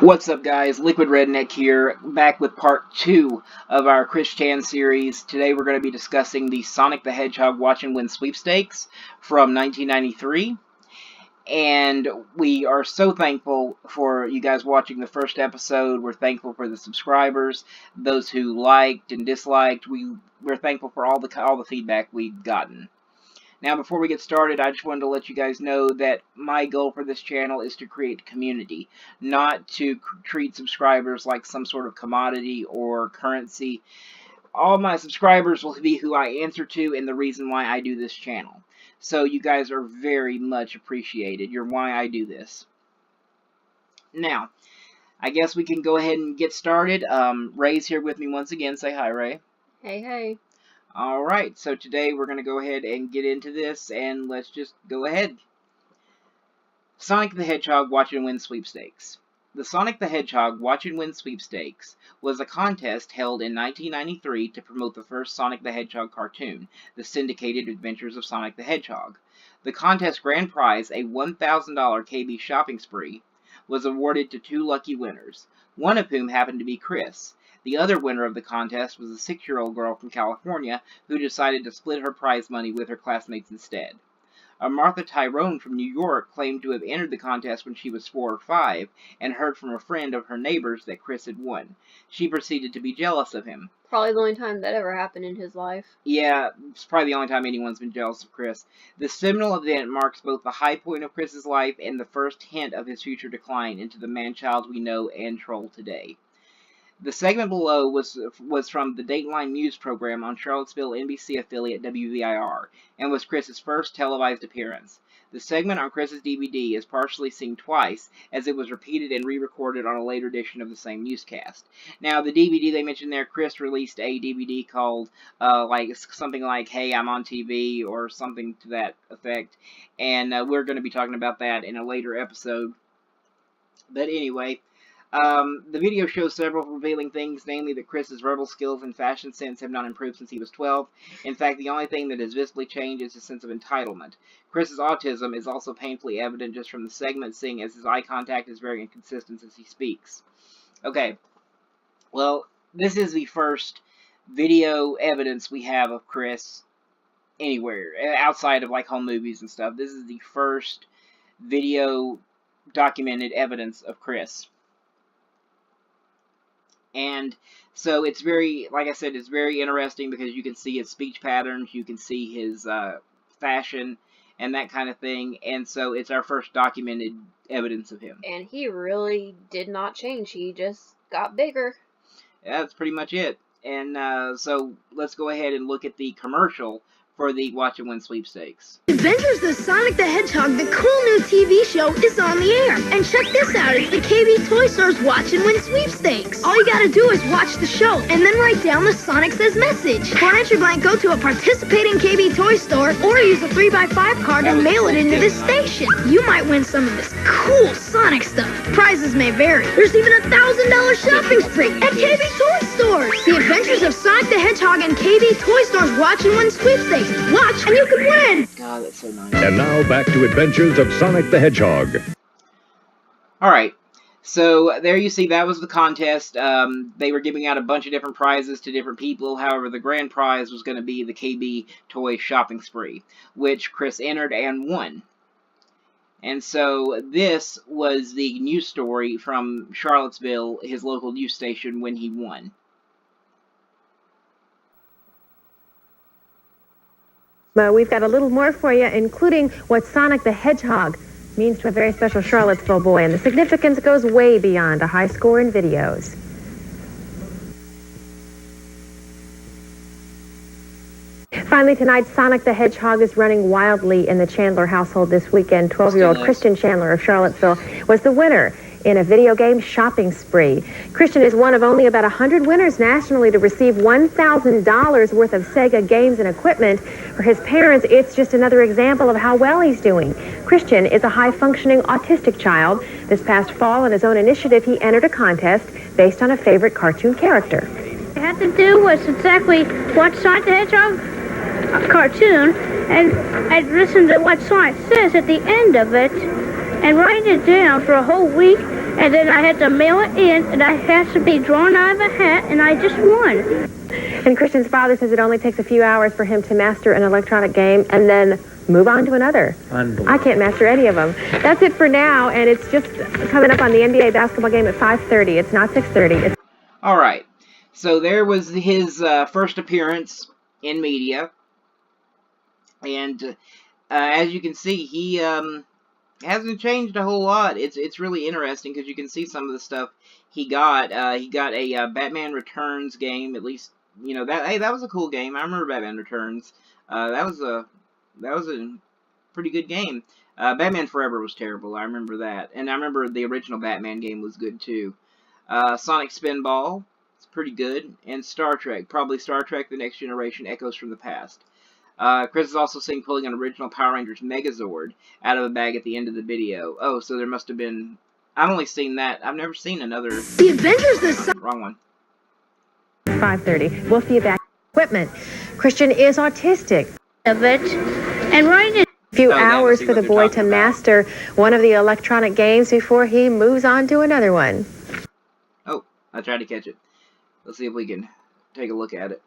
What's up, guys? Liquid Redneck here, back with part 2 of our Chris Chan series. Today we're going to be discussing the Sonic the Hedgehog Watch and Win Sweepstakes from 1993. And we are so thankful for you guys watching the first episode. We're thankful for the subscribers, those who liked and disliked. We're thankful for all the feedback we've gotten. Now, before we get started, I just wanted to let you guys know that my goal for this channel is to create community, not to treat subscribers like some sort of commodity or currency. All my subscribers will be who I answer to and the reason why I do this channel. So you guys are very much appreciated. You're why I do this. Now, I guess we can go ahead and get started. Ray's here with me once again. Say hi, Ray. Hey, hey. Alright, so today we're going to go ahead and get into this, and let's just go ahead. Sonic the Hedgehog Watch and Win Sweepstakes. The Sonic the Hedgehog Watch and Win Sweepstakes was a contest held in 1993 to promote the first Sonic the Hedgehog cartoon, The Syndicated Adventures of Sonic the Hedgehog. The contest grand prize, a $1,000 KB shopping spree, was awarded to 2 lucky winners, one of whom happened to be Chris. The other winner of the contest was a 6-year-old girl from California who decided to split her prize money with her classmates instead. A Martha Tyrone from New York claimed to have entered the contest when she was 4 or 5 and heard from a friend of her neighbors that Chris had won. She proceeded to be jealous of him. Probably the only time that ever happened in his life. Yeah, it's probably the only time anyone's been jealous of Chris. The seminal event marks both the high point of Chris's life and the first hint of his future decline into the man-child we know and troll today. The segment below was from the Dateline News program on Charlottesville NBC affiliate WVIR, and was Chris's first televised appearance. The segment on Chris's DVD is partially seen twice, as it was repeated and re-recorded on a later edition of the same newscast. Now, the DVD they mentioned there, Chris released a DVD called, something like, Hey, I'm on TV, or something to that effect, and we're going to be talking about that in a later episode. But anyway, the video shows several revealing things, namely that Chris's verbal skills and fashion sense have not improved since he was 12. In fact, the only thing that has visibly changed is his sense of entitlement. Chris's autism is also painfully evident just from the segment, seeing as his eye contact is very inconsistent as he speaks. Okay, well, this is the first video evidence we have of Chris anywhere, outside of, like, home movies and stuff. This is the first video documented evidence of Chris. And so it's very, like I said, it's very interesting because you can see his speech patterns, you can see his fashion, and that kind of thing. And so it's our first documented evidence of him. And he really did not change. He just got bigger. Yeah, that's pretty much it. And so let's go ahead and look at the commercial for the Watch and Win Sweepstakes. Adventures of Sonic the Hedgehog, the cool new TV show, is on the air. And check this out, it's the KB Toy Store's Watch and Win Sweepstakes. All you gotta do is watch the show and then write down the Sonic Says message. For an entry blank, go to a participating KB Toy Store or use a 3x5 card and mail it into this station. You might win some of this cool Sonic stuff. Prizes may vary. There's even a $1,000 shopping spree at KB Toy Stores. The Adventures of Sonic the Hedgehog and KB Toy Store's Watch and Win Sweepstakes. Watch and you can win! God, that's so nice. And now back to Adventures of Sonic the Hedgehog. Alright, so there you see that was the contest. They were giving out a bunch of different prizes to different people. However, the grand prize was going to be the KB Toy Shopping Spree, which Chris entered and won. And so this was the news story from Charlottesville, his local news station, when he won. We've got a little more for you, including what Sonic the Hedgehog means to a very special Charlottesville boy, and the significance goes way beyond a high score in videos. Finally tonight, Sonic the Hedgehog is running wildly in the Chandler household this weekend. 12-year-old Christian Chandler of Charlottesville was the winner in a video game shopping spree. Christian is one of only about 100 winners nationally to receive $1,000 worth of Sega games and equipment. For his parents, it's just another example of how well he's doing. Christian is a high-functioning autistic child. This past fall, on his own initiative, he entered a contest based on a favorite cartoon character. What I had to do was exactly watch Sonic the Hedgehog cartoon, and I'd listen to what Sonic says at the end of it, and write it down for a whole week, and then I had to mail it in, and it has to be drawn out of a hat, and I just won. And Christian's father says it only takes a few hours for him to master an electronic game and then move on to another. I can't master any of them. That's it for now, and it's just coming up on the NBA basketball game at 5:30. It's not 6:30. All right. So there was his first appearance in media. And as you can see, he hasn't changed a whole lot. It's really interesting because you can see some of the stuff he got. He got a Batman Returns game. At least, you know, that was a cool game. I remember Batman Returns. That was a pretty good game. Batman Forever was terrible. I remember that. And I remember the original Batman game was good too. Sonic Spinball, it's pretty good. And Star Trek, probably Star Trek The Next Generation, Echoes from the Past. Chris is also seen pulling an original Power Rangers Megazord out of a bag at the end of the video. Oh, so there must have been... I've only seen that. I've never seen another... The Avengers this summer. Wrong one. 5:30. We'll see you back. Equipment. Christian is autistic. Of it, and right in A few Oh, yeah, hours see for what the they're boy talking to about. master one of the electronic games before he moves on to another one. Oh, I tried to catch it. Let's see if we can take a look at it.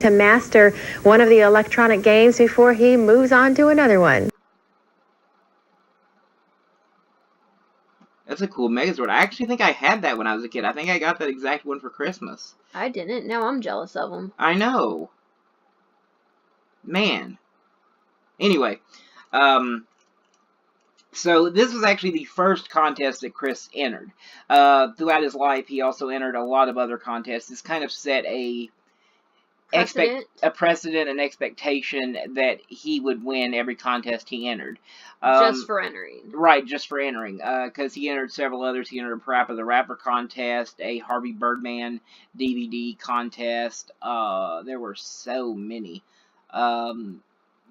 To master one of the electronic games before he moves on to another one. That's a cool Megazord. I actually think I had that when I was a kid. I think I got that exact one for Christmas. I didn't. Now I'm jealous of him. I know. Man. Anyway, so this was actually the first contest that Chris entered. Throughout his life, he also entered a lot of other contests. This kind of set a precedent and expectation that he would win every contest he entered. Just for entering. Right, just for entering. Because he entered several others. He entered a Parappa the Rapper contest, a Harvey Birdman DVD contest. There were so many.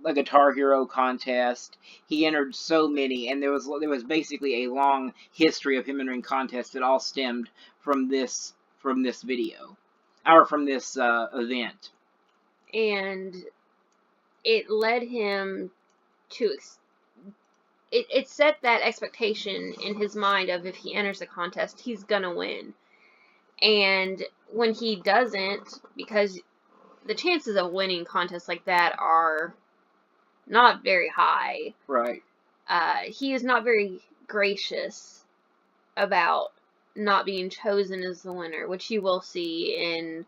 A Guitar Hero contest. He entered so many, and there was basically a long history of him entering contests that all stemmed from this video, or from this event. And it led him to it set that expectation in his mind of if he enters a contest, he's gonna win. And when he doesn't, because the chances of winning contests like that are not very high. Right. He is not very gracious about not being chosen as the winner, which you will see in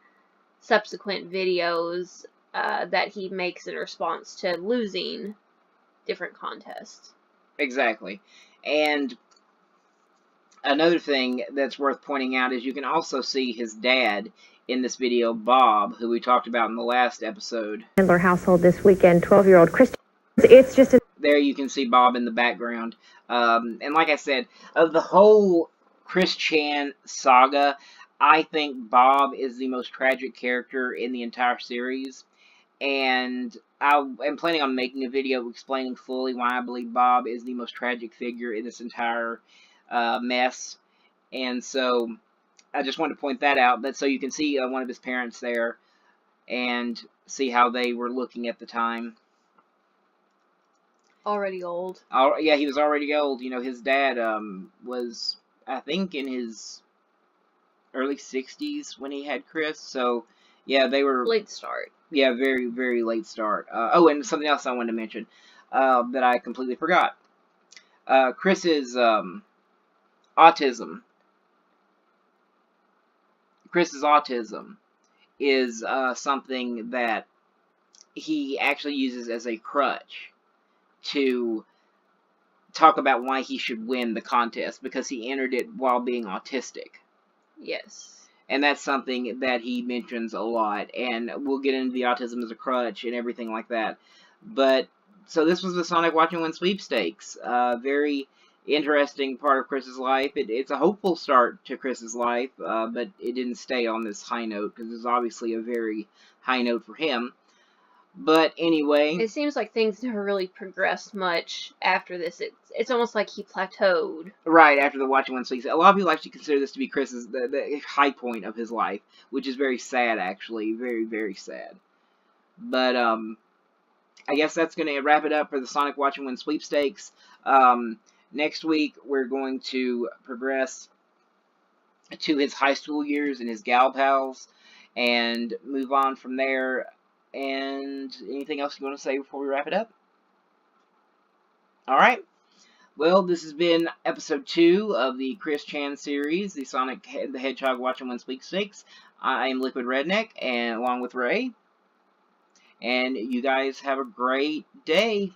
subsequent videos that he makes in response to losing different contests. Exactly. And another thing that's worth pointing out is you can also see his dad in this video, Bob, who we talked about in the last episode. Chandler household this weekend, 12-year-old Christian. It's just a... There you can see Bob in the background. And like I said, of the whole Chris Chan saga, I think Bob is the most tragic character in the entire series. And I am planning on making a video explaining fully why I believe Bob is the most tragic figure in this entire mess. And so I just wanted to point that out. But so you can see one of his parents there and see how they were looking at the time. Already old. Yeah, he was already old. You know, his dad was, I think, in his early 60s when he had Chris. So, yeah, they were... Late start. Yeah, very, very late start. Oh, and something else I wanted to mention that I completely forgot. Chris's autism. Chris's autism is something that he actually uses as a crutch to talk about why he should win the contest, because he entered it while being autistic. Yes. And that's something that he mentions a lot, and we'll get into the autism as a crutch and everything like that. But, so this was the Sonic Watch and Win Sweepstakes. Very interesting part of Chris's life. It's a hopeful start to Chris's life, but it didn't stay on this high note, because it's obviously a very high note for him. But anyway... It seems like things never really progressed much after this. It's almost like he plateaued. Right, after the Watch and Win Sweepstakes. A lot of people actually consider this to be Chris's the high point of his life, which is very sad, actually. Very, very sad. But, I guess that's going to wrap it up for the Sonic Watch and Win Sweepstakes. Next week, we're going to progress to his high school years and his gal pals, and move on from there. And anything else you want to say before we wrap it up? Alright. Well, this has been episode 2 of the Chris Chan series, the Sonic the Hedgehog Watch and Win Sweepstakes. I am Liquid Redneck, and along with Ray. And you guys have a great day.